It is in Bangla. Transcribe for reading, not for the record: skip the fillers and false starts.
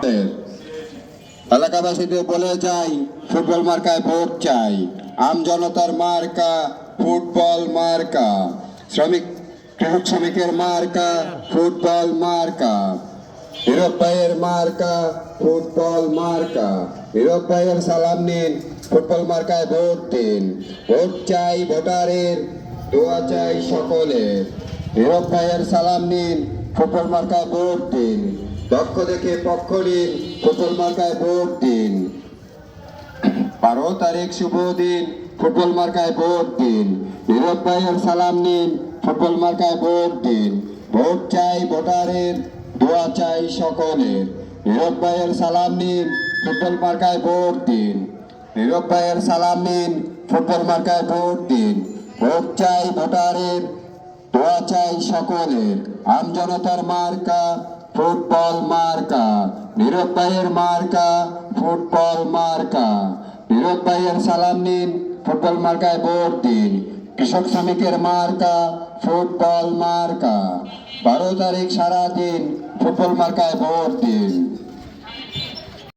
সকলের। এলাকাবাসীদের বলে যাই, ফুটবল মার্কায় ভোট চাই। আম জনতার মার্কা ফুটবল মার্কা, কৃষক শ্রমিকের মার্কা ফুটবল মার্কা, হীরক ভাইয়ের মার্কা ফুটবল মার্কা। হীরক ভাইয়ের সালাম নিন, ফুটবল মার্কায় ভোট দিন। ভোট চাই ভোটারের, দোয়া চাই সকলের। হীরক ভাইয়ের সালাম নিন, ফুটবল মার্কায় ভোট দিন। দক্ষ দেখে পক্ষ নিন, ফুটবল মার্কায় ভোট দিন। 12 তারিখ শুভ দিন, ফুটবল মার্কায় ভোট দিন। হীরক ভাইয়ের সালাম নিন, ফুটবল মার্কায় ভোট দিন। ভোট চাই ভোটারের, দোয়া চাই সকলের। হীরক ভাইয়ের সালাম নিন, ফুটবল মার্কায় ভোট দিন। হীরক ভাইয়ের সালাম নিন, ফুটবল মার্কায় ভোট দিন। ভোট চাই ভোটারের, দোয়া চাই সকলের। আম জনতার মার্কা ফুটবল মার্কা, হীরক ভাইয়ের মার্কা ফুটবল মার্কা। হীরক ভাইয়ের সালাম নিন, ফুটবল মার্কায় ভোট দিন। কৃষক শ্রমিকের মার্কা ফুটবল মার্কা। 12 তারিখ সারাদিন ফুটবল মার্কায় ভোট দিন।